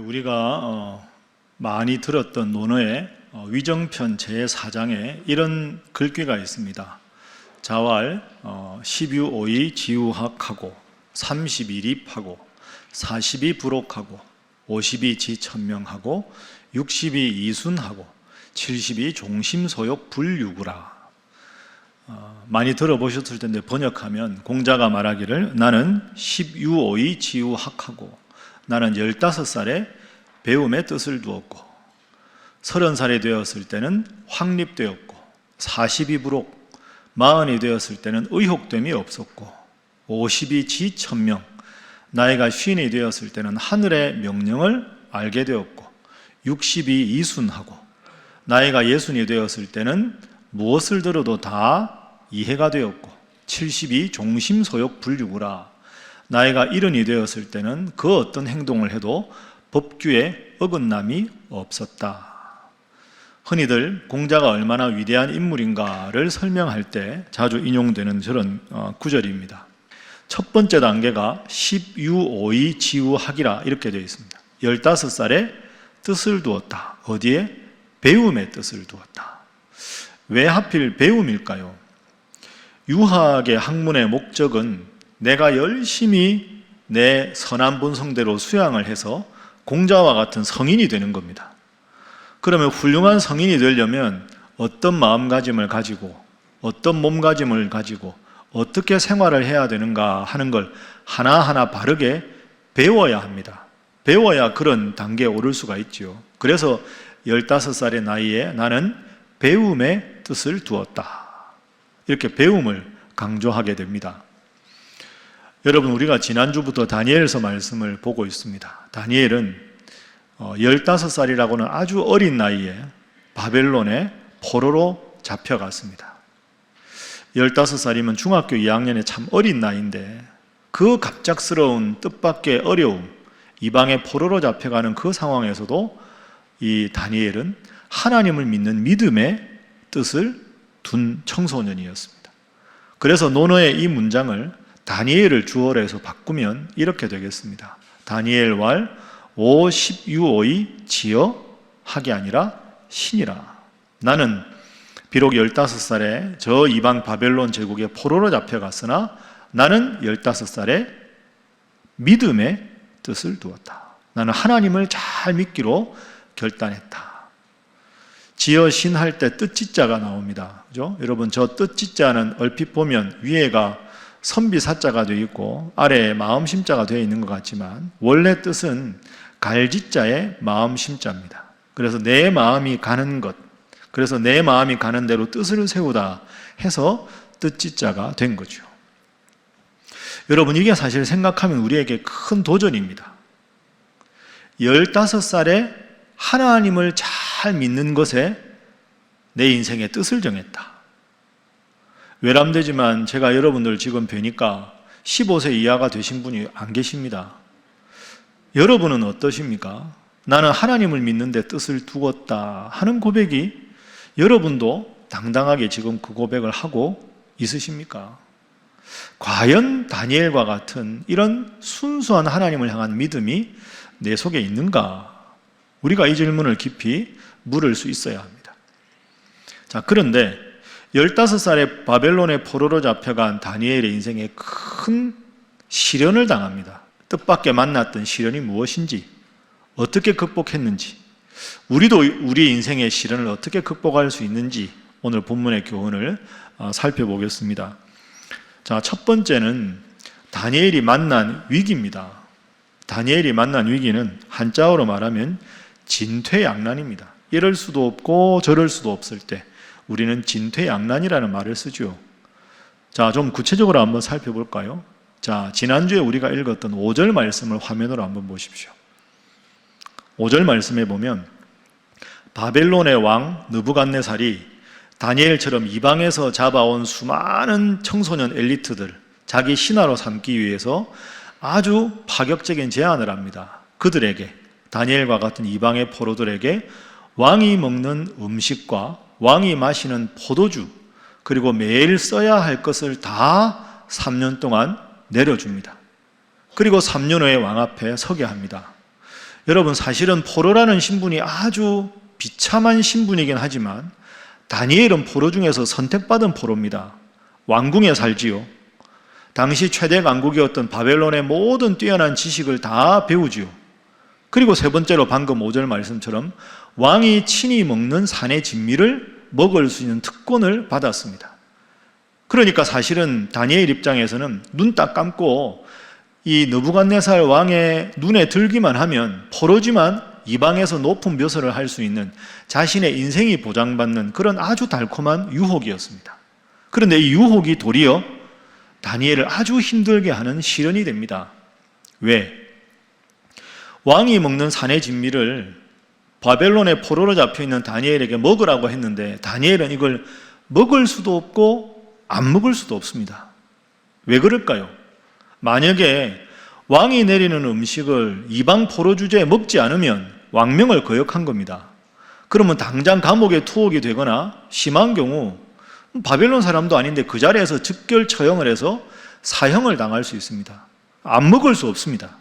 우리가 많이 들었던 논어의 위정편 제4장에 이런 글귀가 있습니다. 자왈 12오이 지우학하고 31입하고 42 부록하고 52 지천명하고 62 이순하고 72 종심소욕 불유구라. 많이 들어보셨을 텐데 번역하면 공자가 말하기를 나는 12오이 지우학하고 나는 15살에 배움의 뜻을 두었고 30살이 되었을 때는 확립되었고 42부록 40이 되었을 때는 의혹됨이 없었고 52 지천명 나이가 50이 되었을 때는 하늘의 명령을 알게 되었고 62 이순하고 나이가 60이 되었을 때는 무엇을 들어도 다 이해가 되었고 72 종심소욕 불유구라. 나이가 70이 되었을 때는 그 어떤 행동을 해도 법규에 어긋남이 없었다. 흔히들 공자가 얼마나 위대한 인물인가를 설명할 때 자주 인용되는 저런 구절입니다. 첫 번째 단계가 12오이 지우학이라 이렇게 되어 있습니다. 15살에 뜻을 두었다. 어디에? 배움의 뜻을 두었다. 왜 하필 배움일까요? 유학의 학문의 목적은 내가 열심히 내 선한 본성대로 수양을 해서 공자와 같은 성인이 되는 겁니다. 그러면 훌륭한 성인이 되려면 어떤 마음가짐을 가지고 어떤 몸가짐을 가지고 어떻게 생활을 해야 되는가 하는 걸 하나하나 바르게 배워야 합니다. 배워야 그런 단계에 오를 수가 있죠. 그래서 15살의 나이에 나는 배움의 뜻을 두었다. 이렇게 배움을 강조하게 됩니다. 여러분, 우리가 지난주부터 다니엘서 말씀을 보고 있습니다. 다니엘은 15살이라고는 아주 어린 나이에 바벨론의 포로로 잡혀갔습니다. 15살이면 중학교 2학년에 참 어린 나이인데 그 갑작스러운 뜻밖의 어려움, 이방의 포로로 잡혀가는 그 상황에서도 이 다니엘은 하나님을 믿는 믿음의 뜻을 둔 청소년이었습니다. 그래서 논어의 이 문장을 다니엘을 주어로 해서 바꾸면 이렇게 되겠습니다. 다니엘 왈 12오이 지어 학이 아니라 신이라. 나는 비록 15살에 저 이방 바벨론 제국의 포로로 잡혀갔으나 나는 15살에 믿음의 뜻을 두었다. 나는 하나님을 잘 믿기로 결단했다. 지어 신 할 때 뜻지자가 나옵니다. 그죠? 여러분, 저 뜻지자는 얼핏 보면 위에가 선비사자가 되어 있고 아래에 마음심자가 되어 있는 것 같지만 원래 뜻은 갈지자의 마음심자입니다. 그래서 내 마음이 가는 것, 그래서 내 마음이 가는 대로 뜻을 세우다 해서 뜻지자가 된 거죠. 여러분, 이게 사실 생각하면 우리에게 큰 도전입니다. 15살에 하나님을 잘 믿는 것에 내 인생의 뜻을 정했다. 외람되지만 제가 여러분들 지금 뵈니까 15세 이하가 되신 분이 안 계십니다. 여러분은 어떠십니까? 나는 하나님을 믿는데 뜻을 두었다 하는 고백이 여러분도 당당하게 지금 그 고백을 하고 있으십니까? 과연 다니엘과 같은 이런 순수한 하나님을 향한 믿음이 내 속에 있는가? 우리가 이 질문을 깊이 물을 수 있어야 합니다. 자, 그런데 15살에 바벨론의 포로로 잡혀간 다니엘의 인생에 큰 시련을 당합니다. 뜻밖의 만났던 시련이 무엇인지, 어떻게 극복했는지, 우리도 우리 인생의 시련을 어떻게 극복할 수 있는지 오늘 본문의 교훈을 살펴보겠습니다. 자, 첫 번째는 다니엘이 만난 위기입니다. 다니엘이 만난 위기는 한자어로 말하면 진퇴양난입니다. 이럴 수도 없고 저럴 수도 없을 때 우리는 진퇴양난이라는 말을 쓰죠. 자, 좀 구체적으로 한번 살펴볼까요? 자, 지난주에 우리가 읽었던 5절 말씀을 화면으로 한번 보십시오. 5절 말씀에 보면 바벨론의 왕 느부갓네살이 다니엘처럼 이방에서 잡아온 수많은 청소년 엘리트들 자기 신하로 삼기 위해서 아주 파격적인 제안을 합니다. 그들에게, 다니엘과 같은 이방의 포로들에게 왕이 먹는 음식과 왕이 마시는 포도주, 그리고 매일 써야 할 것을 다 3년 동안 내려줍니다. 그리고 3년 후에 왕 앞에 서게 합니다. 여러분, 사실은 포로라는 신분이 아주 비참한 신분이긴 하지만 다니엘은 포로 중에서 선택받은 포로입니다. 왕궁에 살지요. 당시 최대 강국이었던 바벨론의 모든 뛰어난 지식을 다 배우지요. 그리고 세 번째로 방금 5절 말씀처럼 왕이 친히 먹는 산의 진미를 먹을 수 있는 특권을 받았습니다. 그러니까 사실은 다니엘 입장에서는 눈 딱 감고 이 느부갓네살 왕의 눈에 들기만 하면 포로지만 이방에서 높은 묘소를 할 수 있는 자신의 인생이 보장받는 그런 아주 달콤한 유혹이었습니다. 그런데 이 유혹이 도리어 다니엘을 아주 힘들게 하는 시련이 됩니다. 왜? 왕이 먹는 산의 진미를 바벨론의 포로로 잡혀있는 다니엘에게 먹으라고 했는데 다니엘은 이걸 먹을 수도 없고 안 먹을 수도 없습니다. 왜 그럴까요? 만약에 왕이 내리는 음식을 이방 포로 주제에 먹지 않으면 왕명을 거역한 겁니다. 그러면 당장 감옥에 투옥이 되거나 심한 경우 바벨론 사람도 아닌데 그 자리에서 즉결 처형을 해서 사형을 당할 수 있습니다. 안 먹을 수 없습니다.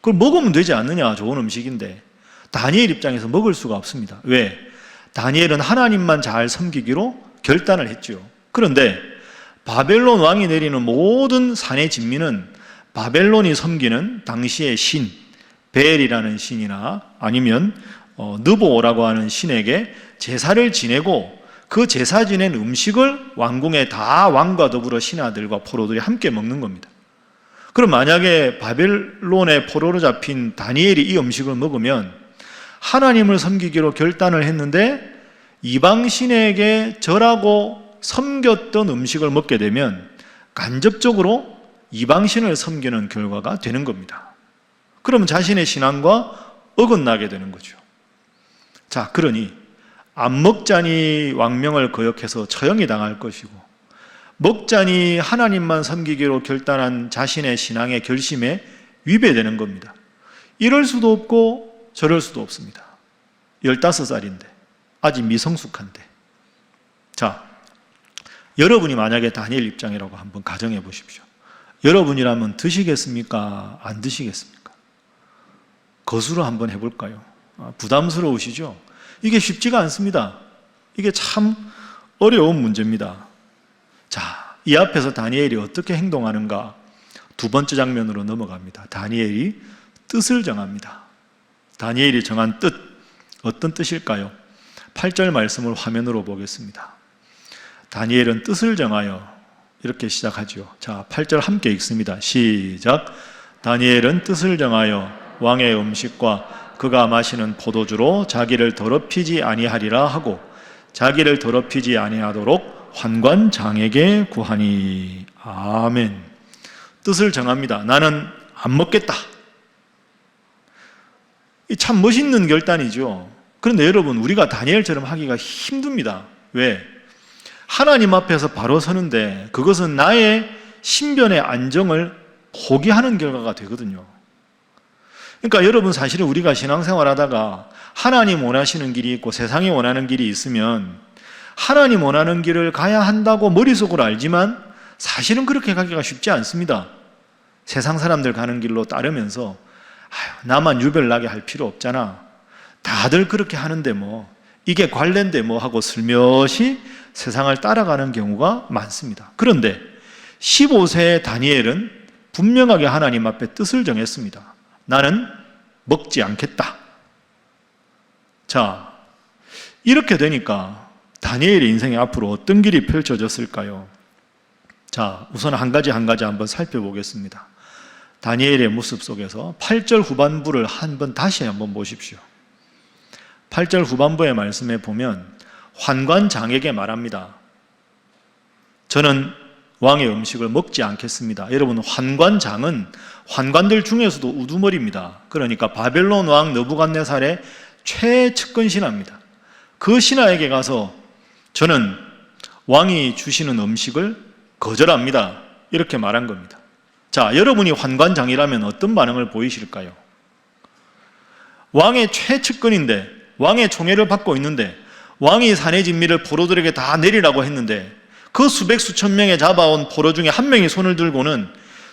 그걸 먹으면 되지 않느냐, 좋은 음식인데. 다니엘 입장에서 먹을 수가 없습니다. 왜? 다니엘은 하나님만 잘 섬기기로 결단을 했죠. 그런데 바벨론 왕이 내리는 모든 산의 진미는 바벨론이 섬기는 당시의 신, 벨이라는 신이나 아니면 느보라고 하는 신에게 제사를 지내고 그 제사 지낸 음식을 왕궁에 다 왕과 더불어 신하들과 포로들이 함께 먹는 겁니다. 그럼 만약에 바벨론의 포로로 잡힌 다니엘이 이 음식을 먹으면 하나님을 섬기기로 결단을 했는데 이방 신에게 절하고 섬겼던 음식을 먹게 되면 간접적으로 이방 신을 섬기는 결과가 되는 겁니다. 그럼 자신의 신앙과 어긋나게 되는 거죠. 자, 그러니 안 먹자니 왕명을 거역해서 처형이 당할 것이고 먹자니 하나님만 섬기기로 결단한 자신의 신앙의 결심에 위배되는 겁니다. 이럴 수도 없고 저럴 수도 없습니다. 15살인데 아직 미성숙한데. 자, 여러분이 만약에 다니엘 입장이라고 한번 가정해 보십시오. 여러분이라면 드시겠습니까? 안 드시겠습니까? 거수로 한번 해볼까요? 부담스러우시죠? 이게 쉽지가 않습니다. 이게 참 어려운 문제입니다. 자, 이 앞에서 다니엘이 어떻게 행동하는가? 두 번째 장면으로 넘어갑니다. 다니엘이 뜻을 정합니다. 다니엘이 정한 뜻, 어떤 뜻일까요? 8절 말씀을 화면으로 보겠습니다. 다니엘은 뜻을 정하여 이렇게 시작하죠. 자, 8절 함께 읽습니다. 시작. 다니엘은 뜻을 정하여 왕의 음식과 그가 마시는 포도주로 자기를 더럽히지 아니하리라 하고 자기를 더럽히지 아니하도록 환관장에게 구하니. 아멘. 뜻을 정합니다. 나는 안 먹겠다. 참 멋있는 결단이죠. 그런데 여러분, 우리가 다니엘처럼 하기가 힘듭니다. 왜? 하나님 앞에서 바로 서는데 그것은 나의 신변의 안정을 포기하는 결과가 되거든요. 그러니까 여러분, 사실은 우리가 신앙생활 하다가 하나님 원하시는 길이 있고 세상이 원하는 길이 있으면 하나님 원하는 길을 가야 한다고 머릿속으로 알지만 사실은 그렇게 가기가 쉽지 않습니다. 세상 사람들 가는 길로 따르면서 나만 유별나게 할 필요 없잖아. 다들 그렇게 하는데 뭐 이게 관련돼 뭐 하고 슬며시 세상을 따라가는 경우가 많습니다. 그런데 15세의 다니엘은 분명하게 하나님 앞에 뜻을 정했습니다. 나는 먹지 않겠다. 자, 이렇게 되니까 다니엘의 인생에 앞으로 어떤 길이 펼쳐졌을까요? 자, 우선 한 가지 한번 살펴보겠습니다. 다니엘의 모습 속에서 8절 후반부를 다시 한번 보십시오. 8절 후반부의 말씀에 보면 환관장에게 말합니다. 저는 왕의 음식을 먹지 않겠습니다. 여러분, 환관장은 환관들 중에서도 우두머리입니다. 그러니까 바벨론 왕 느부갓네살의 최측근 신하입니다. 그 신하에게 가서 저는 왕이 주시는 음식을 거절합니다. 이렇게 말한 겁니다. 자, 여러분이 환관장이라면 어떤 반응을 보이실까요? 왕의 최측근인데, 왕의 총애를 받고 있는데, 왕이 산의 진미를 포로들에게 다 내리라고 했는데 그 수백 수천 명의 잡아온 포로 중에 한 명이 손을 들고는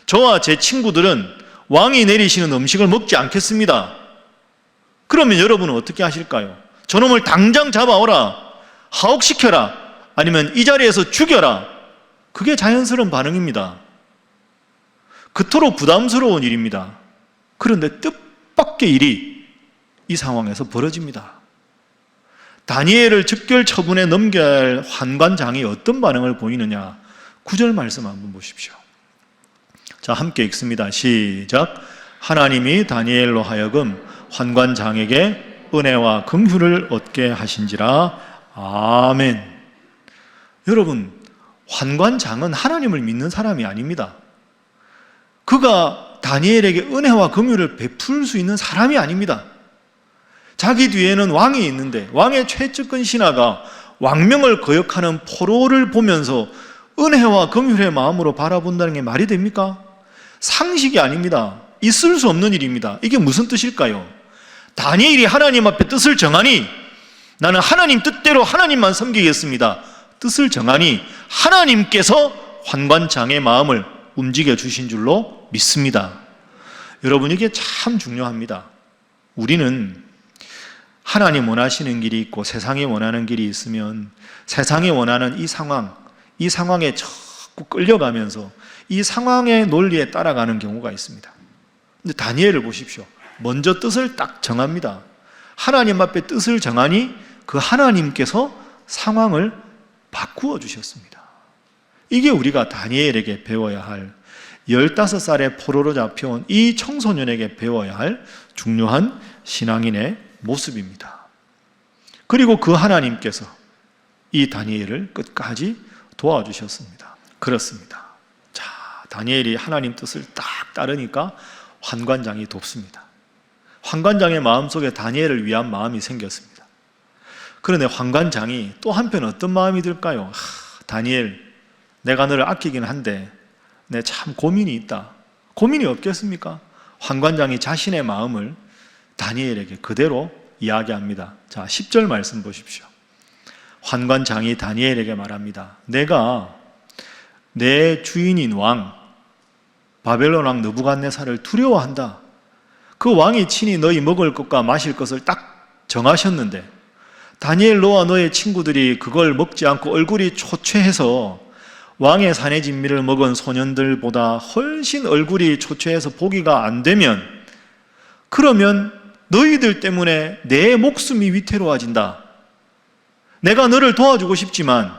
저와 제 친구들은 왕이 내리시는 음식을 먹지 않겠습니다. 그러면 여러분은 어떻게 하실까요? 저놈을 당장 잡아오라, 하옥시켜라, 아니면 이 자리에서 죽여라. 그게 자연스러운 반응입니다. 그토록 부담스러운 일입니다. 그런데 뜻밖의 일이 이 상황에서 벌어집니다. 다니엘을 즉결 처분에 넘겨야 할 환관장이 어떤 반응을 보이느냐, 9절 말씀 한번 보십시오. 자, 함께 읽습니다. 시작. 하나님이 다니엘로 하여금 환관장에게 은혜와 긍휼을 얻게 하신지라. 아멘. 여러분, 환관장은 하나님을 믿는 사람이 아닙니다. 그가 다니엘에게 은혜와 긍휼을 베풀 수 있는 사람이 아닙니다. 자기 뒤에는 왕이 있는데 왕의 최측근 신하가 왕명을 거역하는 포로를 보면서 은혜와 긍휼의 마음으로 바라본다는 게 말이 됩니까? 상식이 아닙니다. 있을 수 없는 일입니다. 이게 무슨 뜻일까요? 다니엘이 하나님 앞에 뜻을 정하니 나는 하나님 뜻대로 하나님만 섬기겠습니다. 뜻을 정하니 하나님께서 환관장의 마음을 움직여 주신 줄로 믿습니다. 여러분, 이게 참 중요합니다. 우리는 하나님 원하시는 길이 있고 세상이 원하는 길이 있으면 세상이 원하는 이 상황에 자꾸 끌려가면서 이 상황의 논리에 따라가는 경우가 있습니다. 근데 다니엘을 보십시오. 먼저 뜻을 딱 정합니다. 하나님 앞에 뜻을 정하니 그 하나님께서 상황을 바꾸어 주셨습니다. 이게 우리가 다니엘에게 배워야 할, 15살의 포로로 잡혀온 이 청소년에게 배워야 할 중요한 신앙인의 모습입니다. 그리고 그 하나님께서 이 다니엘을 끝까지 도와주셨습니다. 그렇습니다. 자, 다니엘이 하나님 뜻을 딱 따르니까 환관장이 돕습니다. 환관장의 마음속에 다니엘을 위한 마음이 생겼습니다. 그런데 환관장이 또 한편 어떤 마음이 들까요? 다니엘, 내가 너를 아끼긴 한데 내 참 고민이 있다. 고민이 없겠습니까? 환관장이 자신의 마음을 다니엘에게 그대로 이야기합니다. 자, 10절 말씀 보십시오. 환관장이 다니엘에게 말합니다. 내가 내 주인인 왕 바벨론 왕 느부갓네살을 두려워한다. 그 왕이 친히 너희 먹을 것과 마실 것을 딱 정하셨는데 다니엘, 너와 너의 친구들이 그걸 먹지 않고 얼굴이 초췌해서 왕의 산의 진미를 먹은 소년들보다 훨씬 얼굴이 초췌해서 보기가 안 되면, 그러면 너희들 때문에 내 목숨이 위태로워진다. 내가 너를 도와주고 싶지만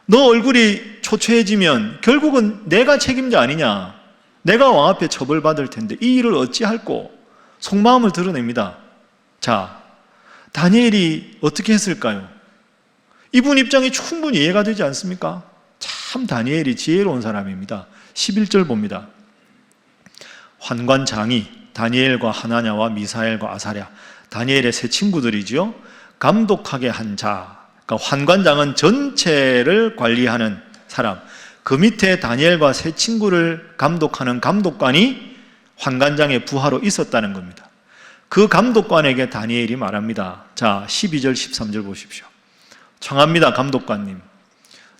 너 얼굴이 초췌해지면 결국은 내가 책임자 아니냐, 내가 왕 앞에 처벌받을 텐데 이 일을 어찌할꼬 속마음을 드러냅니다. 자, 다니엘이 어떻게 했을까요? 이분 입장이 충분히 이해가 되지 않습니까? 참 다니엘이 지혜로운 사람입니다. 11절 봅니다. 환관장이 다니엘과 하나냐와 미사엘과 아사랴, 다니엘의 세 친구들이지요, 감독하게 한 자, 그러니까 환관장은 전체를 관리하는 사람, 그 밑에 다니엘과 세 친구를 감독하는 감독관이 환관장의 부하로 있었다는 겁니다. 그 감독관에게 다니엘이 말합니다. 자, 12절 13절 보십시오. 청합니다. 감독관님,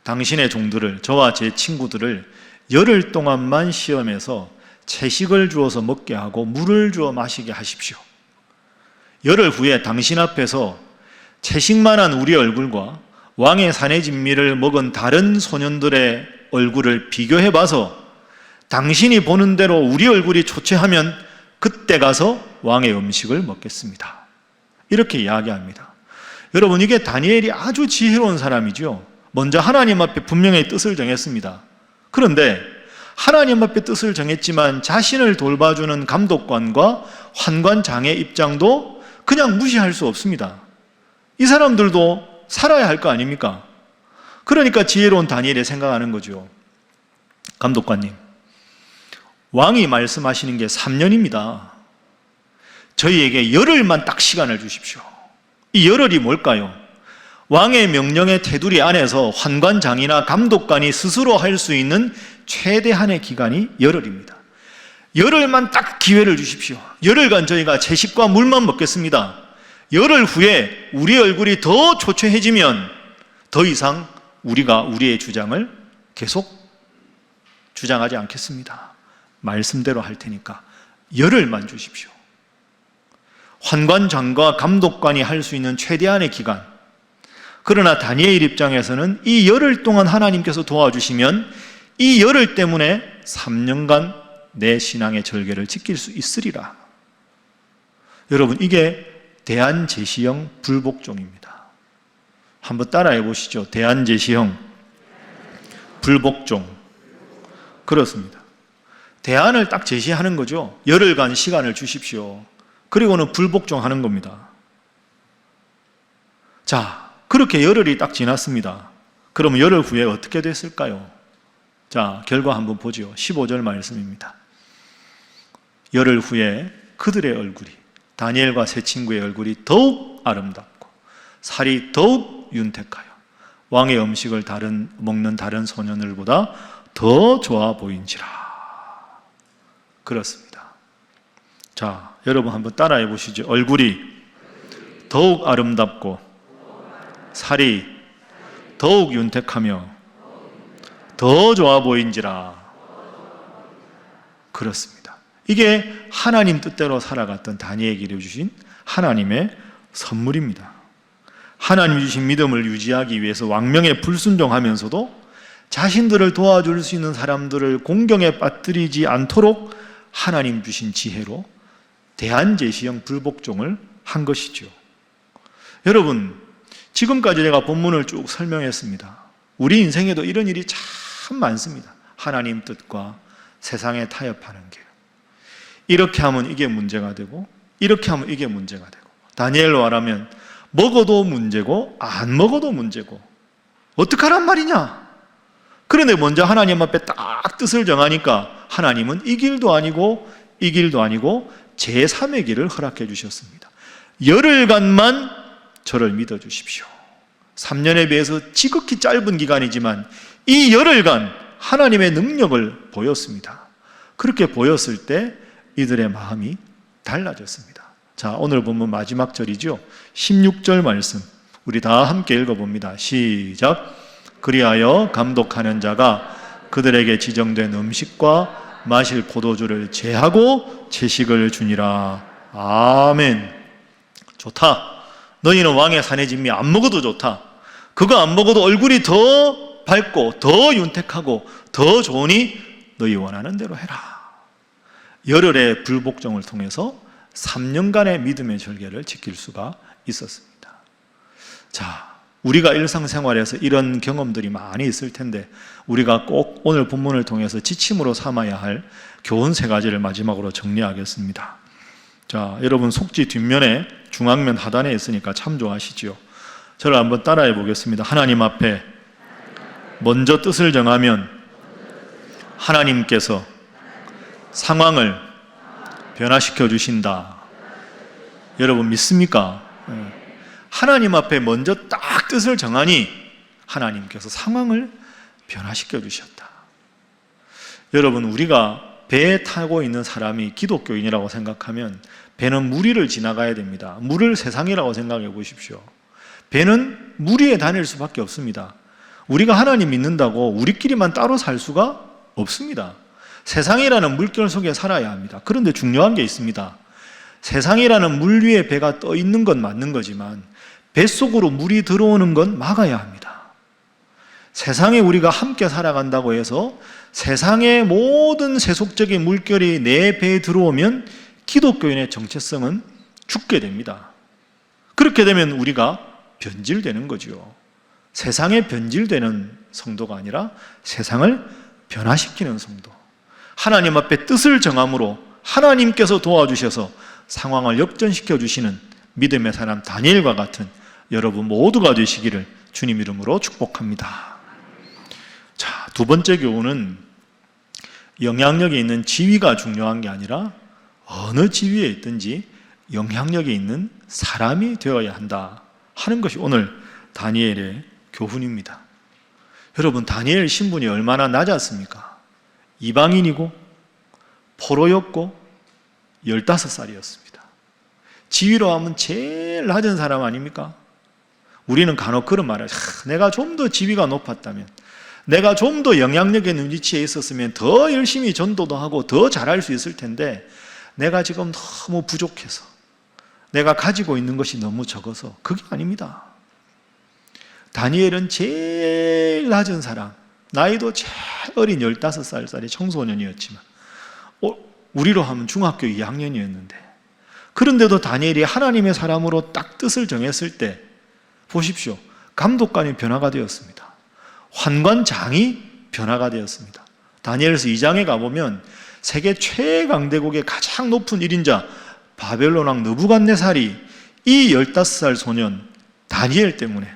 당신의 종들을, 저와 제 친구들을 열흘 동안만 시험해서 채식을 주어서 먹게 하고 물을 주어 마시게 하십시오. 열흘 후에 당신 앞에서 채식만한 우리 얼굴과 왕의 산의 진미를 먹은 다른 소년들의 얼굴을 비교해봐서 당신이 보는 대로 우리 얼굴이 초췌하면 그때 가서 왕의 음식을 먹겠습니다. 이렇게 이야기합니다. 여러분, 이게 다니엘이 아주 지혜로운 사람이죠. 먼저 하나님 앞에 분명히 뜻을 정했습니다. 그런데 하나님 앞에 뜻을 정했지만 자신을 돌봐주는 감독관과 환관장의 입장도 그냥 무시할 수 없습니다. 이 사람들도 살아야 할 거 아닙니까? 그러니까 지혜로운 다니엘이 생각하는 거죠. 감독관님, 왕이 말씀하시는 게 3년입니다. 저희에게 열흘만 딱 시간을 주십시오. 이 열흘이 뭘까요? 왕의 명령의 테두리 안에서 환관장이나 감독관이 스스로 할 수 있는 최대한의 기간이 열흘입니다. 열흘만 딱 기회를 주십시오. 열흘간 저희가 채식과 물만 먹겠습니다. 열흘 후에 우리 얼굴이 더 초췌해지면 더 이상 우리가 우리의 주장을 계속 주장하지 않겠습니다. 말씀대로 할 테니까 열흘만 주십시오. 환관장과 감독관이 할 수 있는 최대한의 기간. 그러나 다니엘 입장에서는 이 열흘 동안 하나님께서 도와주시면 이 열흘 때문에 3년간 내 신앙의 절개를 지킬 수 있으리라. 여러분, 이게 대안제시형 불복종입니다. 한번 따라해 보시죠. 대안제시형 불복종. 그렇습니다. 대안을 딱 제시하는 거죠. 열흘간 시간을 주십시오. 그리고는 불복종하는 겁니다. 자, 그렇게 열흘이 딱 지났습니다. 그럼 열흘 후에 어떻게 됐을까요? 자, 결과 한번 보죠. 15절 말씀입니다. 열흘 후에 그들의 얼굴이, 다니엘과 세 친구의 얼굴이 더욱 아름답고 살이 더욱 윤택하여 왕의 음식을 먹는 다른 소년들보다 더 좋아 보인지라. 그렇습니다. 자, 여러분 한번 따라해 보시죠. 얼굴이 더욱 아름답고 살이 더욱 윤택하며 더 좋아 보인지라. 그렇습니다. 이게 하나님 뜻대로 살아갔던 다니엘에게 주신 하나님의 선물입니다. 하나님 주신 믿음을 유지하기 위해서 왕명에 불순종하면서도 자신들을 도와줄 수 있는 사람들을 공경에 빠뜨리지 않도록 하나님 주신 지혜로 대안제시형 불복종을 한 것이죠. 여러분, 지금까지 내가 본문을 쭉 설명했습니다. 우리 인생에도 이런 일이 참 많습니다. 하나님 뜻과 세상에 타협하는 게. 이렇게 하면 이게 문제가 되고, 이렇게 하면 이게 문제가 되고. 다니엘로 말하면 먹어도 문제고 안 먹어도 문제고 어떡하란 말이냐? 그런데 먼저 하나님 앞에 딱 뜻을 정하니까 하나님은 이 길도 아니고 이 길도 아니고 제3의 길을 허락해 주셨습니다. 열흘간만 저를 믿어주십시오. 3년에 비해서 지극히 짧은 기간이지만 이 열흘간 하나님의 능력을 보였습니다. 그렇게 보였을 때 이들의 마음이 달라졌습니다. 자, 오늘 본문 마지막 절이죠. 16절 말씀 우리 다 함께 읽어봅니다. 시작. 그리하여 감독하는 자가 그들에게 지정된 음식과 마실 포도주를 제하고 채식을 주니라. 아멘. 좋다. 너희는 왕의 산의 진미 안 먹어도 좋다. 그거 안 먹어도 얼굴이 더 밝고 더 윤택하고 더 좋으니 너희 원하는 대로 해라. 열흘의 불복종을 통해서 3년간의 믿음의 절개를 지킬 수가 있었습니다. 자, 우리가 일상생활에서 이런 경험들이 많이 있을 텐데 우리가 꼭 오늘 본문을 통해서 지침으로 삼아야 할 교훈 3가지를 마지막으로 정리하겠습니다. 자, 여러분 속지 뒷면에 중앙면 하단에 있으니까 참조하시죠. 저를 한번 따라해 보겠습니다. 하나님 앞에 먼저 뜻을 정하면 하나님께서 상황을 변화시켜 주신다. 여러분 믿습니까? 하나님 앞에 먼저 딱 뜻을 정하니 하나님께서 상황을 변화시켜 주셨다. 여러분, 우리가 배에 타고 있는 사람이 기독교인이라고 생각하면 배는 무리를 지나가야 됩니다. 물을 세상이라고 생각해 보십시오. 배는 무리에 다닐 수밖에 없습니다. 우리가 하나님 믿는다고 우리끼리만 따로 살 수가 없습니다. 세상이라는 물결 속에 살아야 합니다. 그런데 중요한 게 있습니다. 세상이라는 물 위에 배가 떠 있는 건 맞는 거지만 뱃속으로 물이 들어오는 건 막아야 합니다. 세상에 우리가 함께 살아간다고 해서 세상의 모든 세속적인 물결이 내 배에 들어오면 기독교인의 정체성은 죽게 됩니다. 그렇게 되면 우리가 변질되는 거죠. 세상에 변질되는 성도가 아니라 세상을 변화시키는 성도. 하나님 앞에 뜻을 정함으로 하나님께서 도와주셔서 상황을 역전시켜 주시는 믿음의 사람 다니엘과 같은 여러분 모두가 되시기를 주님 이름으로 축복합니다. 자, 두 번째 교훈은 영향력이 있는 지위가 중요한 게 아니라 어느 지위에 있든지 영향력이 있는 사람이 되어야 한다 하는 것이 오늘 다니엘의 교훈입니다. 여러분, 다니엘 신분이 얼마나 낮았습니까? 이방인이고 포로였고 15살이었습니다. 지위로 하면 제일 낮은 사람 아닙니까? 우리는 간혹 그런 말을 내가 좀 더 지위가 높았다면, 내가 좀 더 영향력 있는 위치에 있었으면 더 열심히 전도도 하고 더 잘할 수 있을 텐데 내가 지금 너무 부족해서, 내가 가지고 있는 것이 너무 적어서. 그게 아닙니다. 다니엘은 제일 낮은 사람, 나이도 제일 어린 15살짜리 청소년이었지만 우리로 하면 중학교 2학년이었는데, 그런데도 다니엘이 하나님의 사람으로 딱 뜻을 정했을 때 보십시오. 감독관이 변화가 되었습니다. 환관장이 변화가 되었습니다. 다니엘서 2장에 가보면 세계 최강대국의 가장 높은 1인자 바벨론 왕 느부갓네살이 이 15살 소년 다니엘 때문에,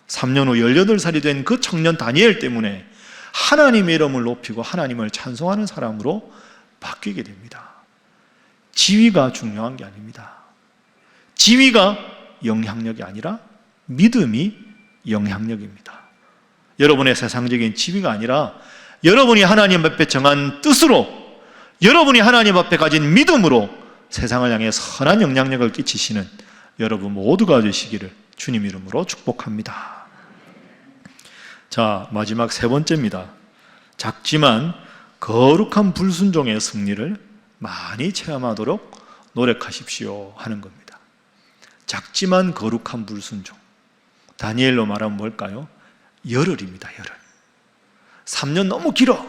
3년 후 18살이 된 그 청년 다니엘 때문에 하나님의 이름을 높이고 하나님을 찬송하는 사람으로 바뀌게 됩니다. 지위가 중요한 게 아닙니다. 지위가 영향력이 아니라 믿음이 영향력입니다. 여러분의 세상적인 지위가 아니라 여러분이 하나님 앞에 정한 뜻으로, 여러분이 하나님 앞에 가진 믿음으로 세상을 향해 선한 영향력을 끼치시는 여러분 모두가 되시기를 주님 이름으로 축복합니다. 자, 마지막 세 번째입니다. 작지만 거룩한 불순종의 승리를 많이 체험하도록 노력하십시오 하는 겁니다. 작지만 거룩한 불순종, 다니엘로 말하면 뭘까요? 열흘입니다. 열흘. 3년 너무 길어,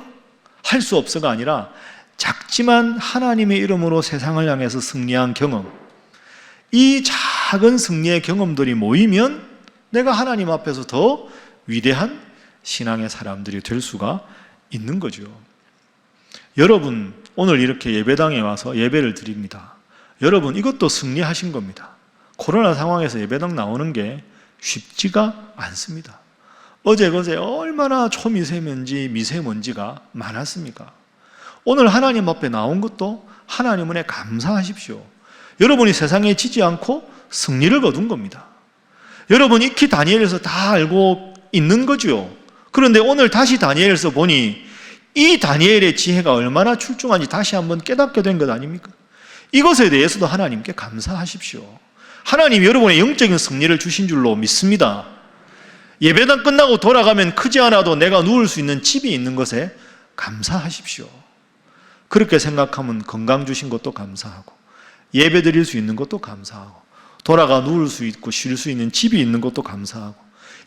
할 수 없어가 아니라 작지만 하나님의 이름으로 세상을 향해서 승리한 경험, 이 작은 승리의 경험들이 모이면 내가 하나님 앞에서 더 위대한 신앙의 사람들이 될 수가 있는 거죠. 여러분, 오늘 이렇게 예배당에 와서 예배를 드립니다. 여러분, 이것도 승리하신 겁니다. 코로나 상황에서 예배당 나오는 게 쉽지가 않습니다. 어제 그제 얼마나 초미세먼지, 미세먼지가 많았습니까? 오늘 하나님 앞에 나온 것도 하나님 은혜 감사하십시오. 여러분이 세상에 지지 않고 승리를 거둔 겁니다. 여러분 익히 다니엘에서 다 알고 있는 거죠. 그런데 오늘 다시 다니엘에서 보니 이 다니엘의 지혜가 얼마나 출중한지 다시 한번 깨닫게 된 것 아닙니까? 이것에 대해서도 하나님께 감사하십시오. 하나님 여러분의 영적인 승리를 주신 줄로 믿습니다. 예배당 끝나고 돌아가면 크지 않아도 내가 누울 수 있는 집이 있는 것에 감사하십시오. 그렇게 생각하면 건강 주신 것도 감사하고, 예배 드릴 수 있는 것도 감사하고, 돌아가 누울 수 있고 쉴 수 있는 집이 있는 것도 감사하고,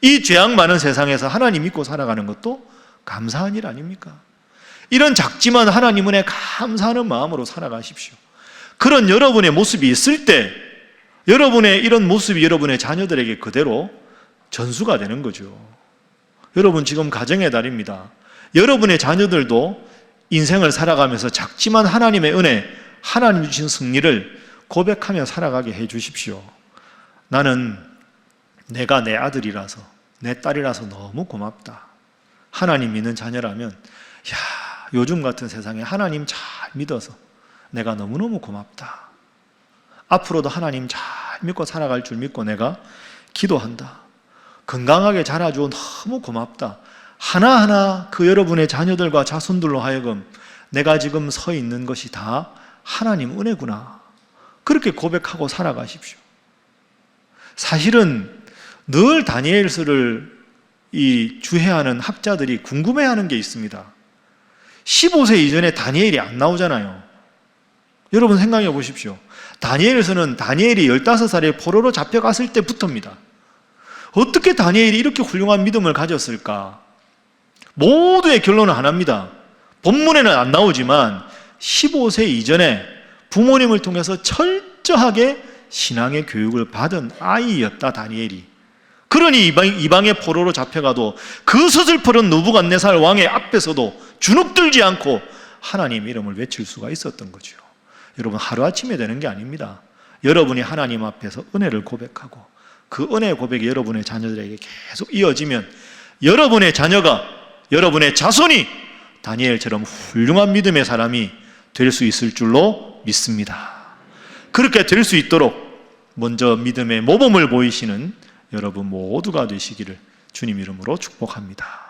이 죄악 많은 세상에서 하나님 믿고 살아가는 것도 감사한 일 아닙니까? 이런 작지만 하나님 은혜 감사하는 마음으로 살아가십시오. 그런 여러분의 모습이 있을 때 여러분의 이런 모습이 여러분의 자녀들에게 그대로 전수가 되는 거죠. 여러분 지금 가정의 달입니다. 여러분의 자녀들도 인생을 살아가면서 작지만 하나님의 은혜, 하나님 주신 승리를 고백하며 살아가게 해 주십시오. 나는 내가 내 아들이라서, 내 딸이라서 너무 고맙다. 하나님 믿는 자녀라면 요즘 같은 세상에 하나님 잘 믿어서 내가 너무너무 고맙다. 앞으로도 하나님 잘 믿고 살아갈 줄 믿고 내가 기도한다. 건강하게 자라주어 너무 고맙다. 하나하나 그 여러분의 자녀들과 자손들로 하여금 내가 지금 서 있는 것이 다 하나님 은혜구나. 그렇게 고백하고 살아가십시오. 사실은 늘 다니엘서를 주해하는 학자들이 궁금해하는 게 있습니다. 15세 이전에 다니엘이 안 나오잖아요. 여러분 생각해 보십시오. 다니엘서는 다니엘이 15살에 포로로 잡혀갔을 때부터입니다. 어떻게 다니엘이 이렇게 훌륭한 믿음을 가졌을까? 모두의 결론은 하나입니다. 본문에는 안 나오지만 15세 이전에 부모님을 통해서 철저하게 신앙의 교육을 받은 아이였다, 다니엘이. 그러니 이방의 포로로 잡혀가도 그 서슬퍼런 느부갓네살 왕의 앞에서도 주눅들지 않고 하나님 이름을 외칠 수가 있었던 거죠. 여러분 하루아침에 되는 게 아닙니다. 여러분이 하나님 앞에서 은혜를 고백하고 그 은혜의 고백이 여러분의 자녀들에게 계속 이어지면 여러분의 자녀가, 여러분의 자손이 다니엘처럼 훌륭한 믿음의 사람이 될 수 있을 줄로 믿습니다. 그렇게 될 수 있도록 먼저 믿음의 모범을 보이시는 여러분 모두가 되시기를 주님 이름으로 축복합니다.